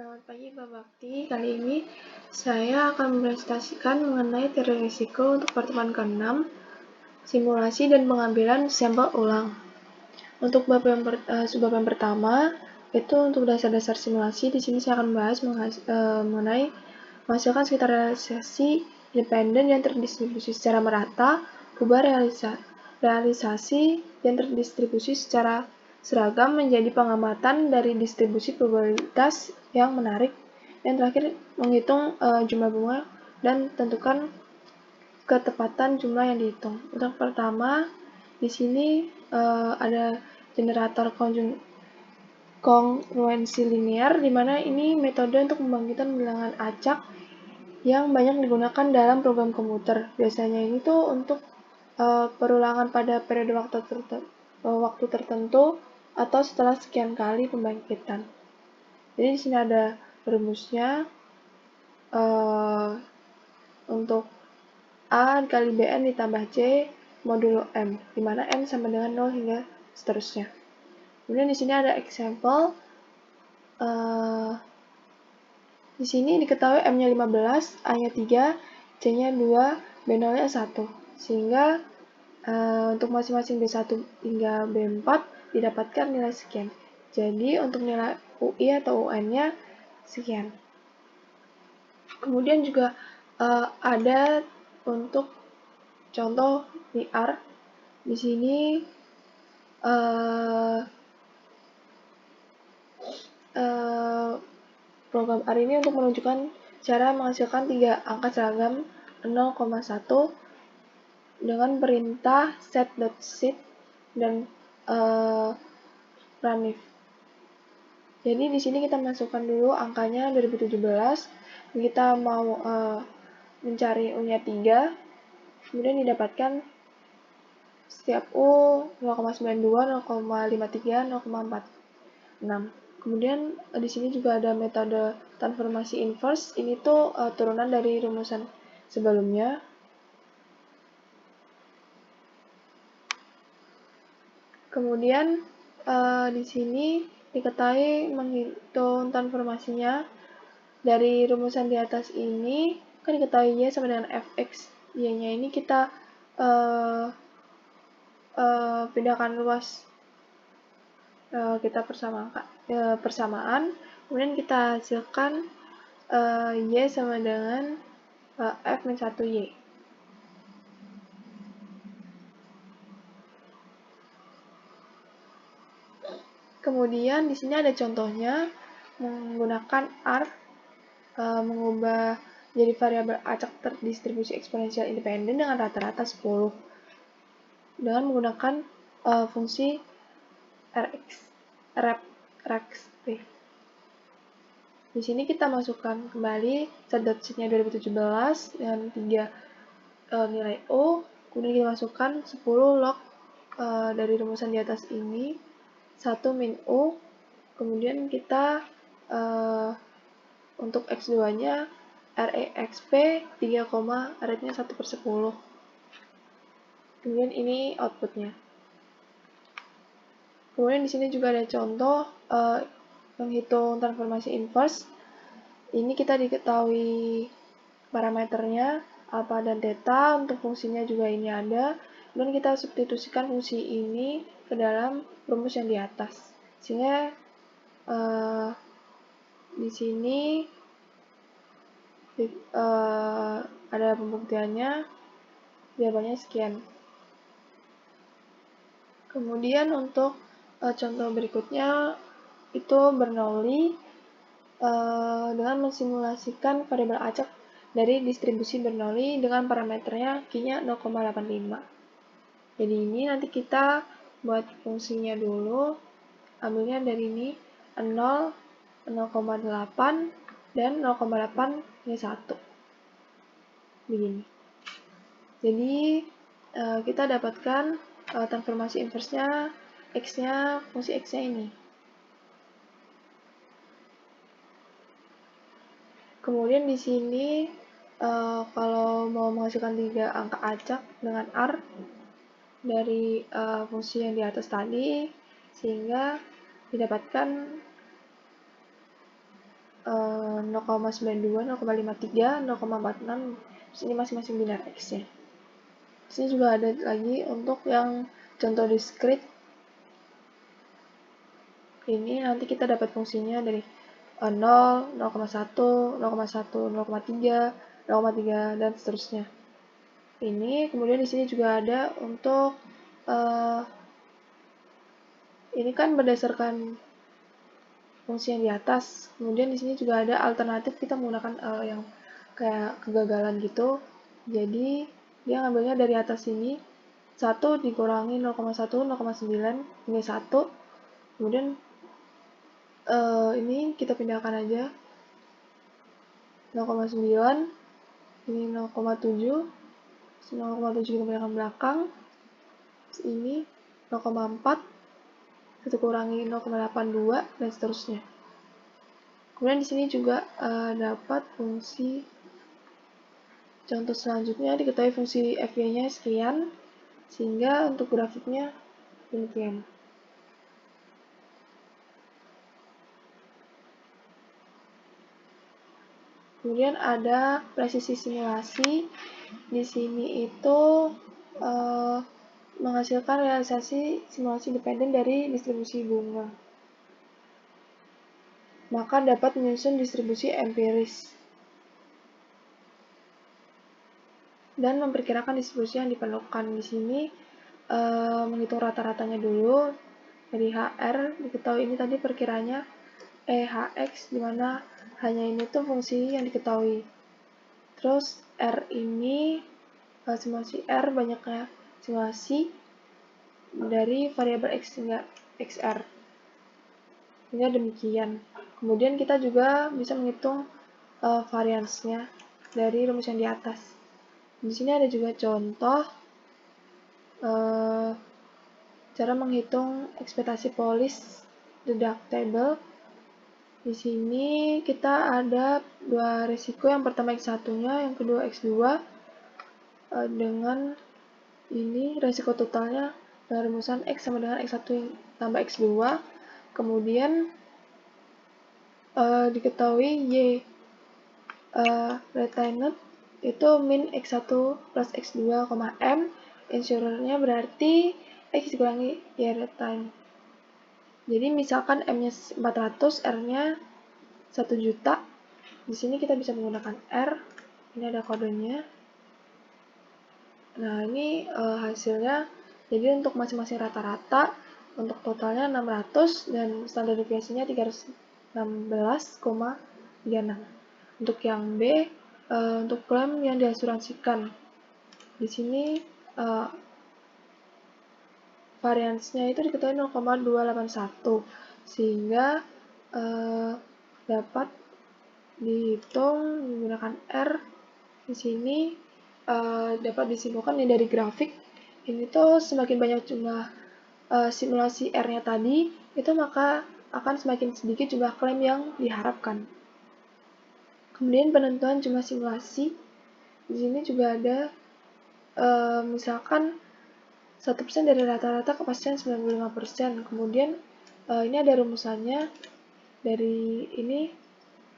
Selamat pagi Pak Bakti, kali ini saya akan mempresentasikan mengenai teori risiko untuk pertemuan ke-6, simulasi dan pengambilan sampel ulang. Untuk bab yang pertama, itu untuk dasar-dasar simulasi. Di sini saya akan membahas mengenai menghasilkan sekitar realisasi independen yang terdistribusi secara merata, ubah realisasi yang terdistribusi secara seragam menjadi pengamatan dari distribusi probabilitas yang menarik. Yang terakhir, menghitung jumlah bunga dan tentukan ketepatan jumlah yang dihitung. Untuk pertama, di sini ada generator kongruensi linear, di mana ini metode untuk membangkitkan bilangan acak yang banyak digunakan dalam program komputer. Biasanya ini tuh untuk perulangan pada periode waktu tertentu atau setelah sekian kali pembangkitan. Jadi di sini ada rumusnya untuk A dikali Bn ditambah C modulo M, di mana M sama dengan 0 hingga seterusnya. Kemudian di sini ada example. Di sini diketahui M-nya 15, A-nya 3, C-nya 2, B0-nya 1. Sehingga untuk masing-masing B1 hingga B4 didapatkan nilai sekian. Jadi untuk nilai UI atau UN-nya sekian. Kemudian juga ada untuk contoh di R. Di sini program R ini untuk menunjukkan cara menghasilkan 3 angka seragam 0,1 dengan perintah set.sit dan runif. Jadi di sini kita masukkan dulu angkanya 2017. Kita mau mencari U-nya 3. Kemudian didapatkan setiap U 0,92, 0,53, 0,46. Kemudian di sini juga ada metode transformasi inverse. Ini tuh turunan dari rumusan sebelumnya. Kemudian di sini diketahui menghitung transformasinya dari rumusan di atas ini, kan diketahui Y sama dengan Fx. Y-nya ini kita pindahkan luas, kita persamaan, kemudian kita hasilkan Y sama dengan F-1Y. Kemudian di sini ada contohnya menggunakan R, mengubah jadi variabel acak terdistribusi eksponensial independen dengan rata-rata 10 dengan menggunakan fungsi rex. Di sini kita masukkan kembali set.sit-nya 2017 dengan 3 nilai U, kemudian kita masukkan 10 log dari rumusan di atas ini, 1 min U, kemudian kita untuk X2-nya REXP 3, rate-nya 1/10. Kemudian ini outputnya. Kemudian di sini juga ada contoh menghitung transformasi inverse. Ini kita diketahui parameternya alpha dan theta, untuk fungsinya juga ini ada, dan kita substitusikan fungsi ini ke dalam rumus yang di atas. Sehingga di sini ada pembuktiannya, jawabannya sekian. Kemudian untuk contoh berikutnya itu Bernoulli dengan mensimulasikan variabel acak dari distribusi Bernoulli dengan parameternya Q-nya 0,85. Jadi ini nanti kita buat fungsinya dulu, ambilnya dari ini 0, 0,8 dan 0,8 ini 1. Begini. Jadi kita dapatkan transformasi inverse-nya X-nya, fungsi X-nya ini. Kemudian di sini kalau mau menghasilkan 3 angka acak dengan R dari fungsi yang di atas tadi, sehingga didapatkan 0,92, 0,53, 0,46. Sini masing-masing binar X-nya. Sini juga ada lagi untuk yang contoh discrete. Ini nanti kita dapat fungsinya dari 0, 0,1, 0,1, 0,3, 0,3 dan seterusnya. Ini kemudian di sini juga ada untuk ini kan berdasarkan fungsi yang di atas. Kemudian di sini juga ada alternatif, kita menggunakan yang kayak kegagalan gitu. Jadi dia ngambilnya dari atas sini 1 dikurangi 0,1, 0,9 hingga 1. Kemudian ini kita pindahkan aja 0,9, ini 0,7, 0,7 kita pindahkan belakang, ini 0,4, kita kurangi 0,82 dan seterusnya. Kemudian di sini juga dapat fungsi contoh selanjutnya, diketahui fungsi fy-nya sekian, sehingga untuk grafiknya demikian. Kemudian ada presisi simulasi. Di sini itu menghasilkan realisasi simulasi dependen dari distribusi bunga. Maka dapat menyusun distribusi empiris dan memperkirakan distribusi yang diperlukan. Di sini menghitung rata-ratanya dulu dari HR. Diketahui ini tadi perkiranya EHX, dimana hanya ini tuh fungsi yang diketahui. Terus R ini simulasi R, banyaknya simulasi dari variabel X hingga XR. Hingga demikian. Kemudian kita juga bisa menghitung variansnya dari rumus yang di atas. Di sini ada juga contoh cara menghitung ekspektasi polis deductible. Di sini kita ada dua risiko, yang pertama X1-nya, yang kedua X2. Dengan ini risiko totalnya dengan rumusan X sama dengan X1 tambah X2. Kemudian diketahui Y retained itu min X1 plus X2, M. Insurernya berarti X dikurangi Y retained. Jadi misalkan M-nya 400, R-nya 1 juta. Di sini kita bisa menggunakan R. Ini ada kodenya. Nah, ini hasilnya. Jadi untuk masing-masing rata-rata, untuk totalnya 600 dan standar deviasinya 316,36. Untuk yang B, untuk klaim yang diasuransikan. Di sini variansnya itu diketahui 0,281, sehingga dapat dihitung menggunakan R. Di sini dapat disimpulkan nih dari grafik ini tuh semakin banyak jumlah simulasi R-nya tadi, itu maka akan semakin sedikit jumlah klaim yang diharapkan. Kemudian penentuan jumlah simulasi. Di sini juga ada misalkan 1% dari rata-rata kepastian 95%. Kemudian ini ada rumusannya dari ini.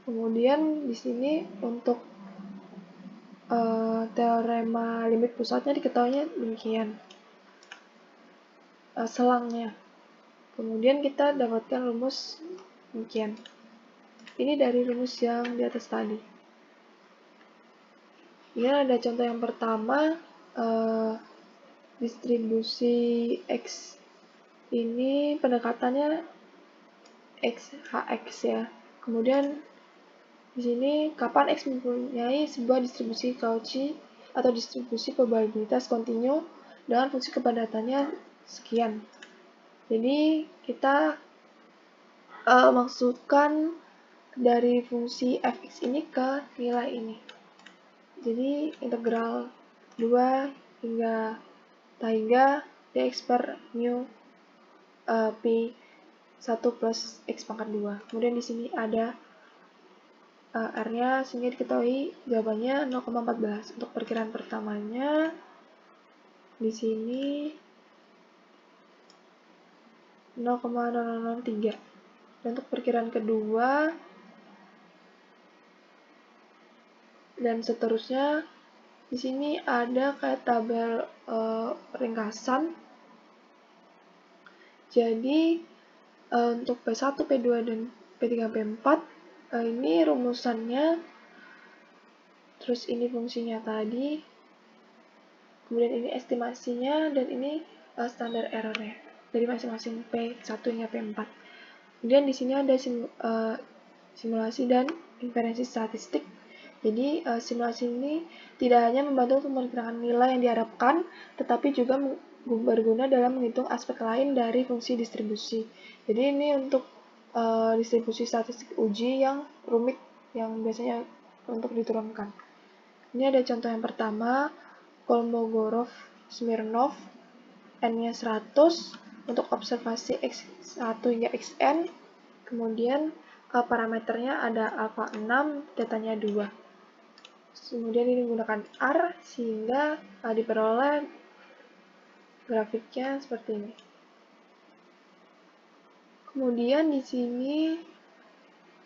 Kemudian di sini untuk teorema limit pusatnya diketahuinya demikian. Selangnya. Kemudian kita dapatkan rumus demikian. Ini dari rumus yang di atas tadi. Ini ada contoh yang pertama, distribusi X ini pendekatannya XHX ya. Kemudian di sini kapan X mempunyai sebuah distribusi Cauchy atau distribusi probabilitas kontinu dengan fungsi kepadatannya sekian. Jadi kita maksudkan dari fungsi fx ini ke nilai ini. Jadi integral 2 hingga dx per mu p 1 plus x pangkat 2. Kemudian di sini ada R-nya, sehingga diketahui jawabannya 0,14. Untuk perkiraan pertamanya di sini 0,0003. Dan untuk perkiraan kedua dan seterusnya. Di sini ada kayak tabel ringkasan. Jadi untuk P1, P2, dan P3, P4 ini rumusannya, terus ini fungsinya tadi, kemudian ini estimasinya, dan ini standar errornya dari masing-masing P1 hingga P4. Kemudian di sini ada simulasi dan inferensi statistik. Jadi simulasi ini tidak hanya membantu untuk memperkirakan nilai yang diharapkan, tetapi juga berguna dalam menghitung aspek lain dari fungsi distribusi. Jadi ini untuk distribusi statistik uji yang rumit yang biasanya untuk diturunkan. Ini ada contoh yang pertama, Kolmogorov-Smirnov, N-nya 100 untuk observasi X1 hingga Xn, kemudian parameternya ada alpha 6, datanya 2. Kemudian ini menggunakan R sehingga diperoleh grafiknya seperti ini. Kemudian di sini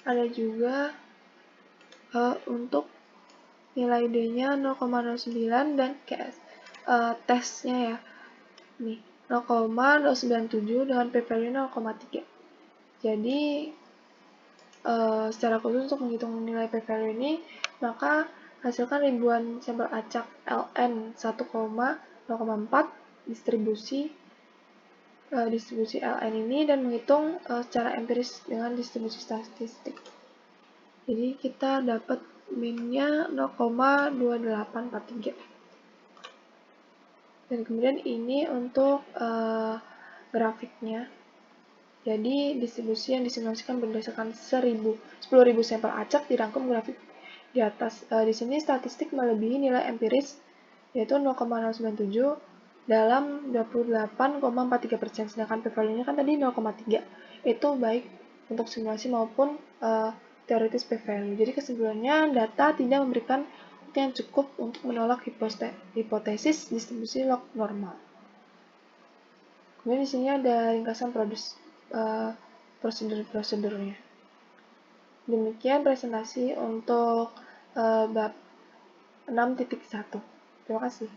ada juga untuk nilai D-nya 0,09 dan tesnya ya. Nih, 0,097 dengan p-value 0,3. Jadi secara khusus untuk menghitung nilai p-value ini, maka hasilkan ribuan sampel acak Ln 1,0,4 distribusi Ln ini dan menghitung secara empiris dengan distribusi statistik. Jadi kita dapat min-nya 0,2843. Dan kemudian ini untuk grafiknya. Jadi distribusi yang disimulasikan berdasarkan 10.000 sampel acak dirangkum grafik di atas. Di sini statistik melebihi nilai empiris yaitu 0,097 dalam 28,43%, sedangkan p-value-nya kan tadi 0,3. Itu baik untuk simulasi maupun teoritis p-value. Jadi kesimpulannya, data tidak memberikan bukti yang cukup untuk menolak hipotesis distribusi log normal. Kemudian di sini ada ringkasan prosedur-prosedurnya. Demikian presentasi untuk bab 6.1. Terima kasih.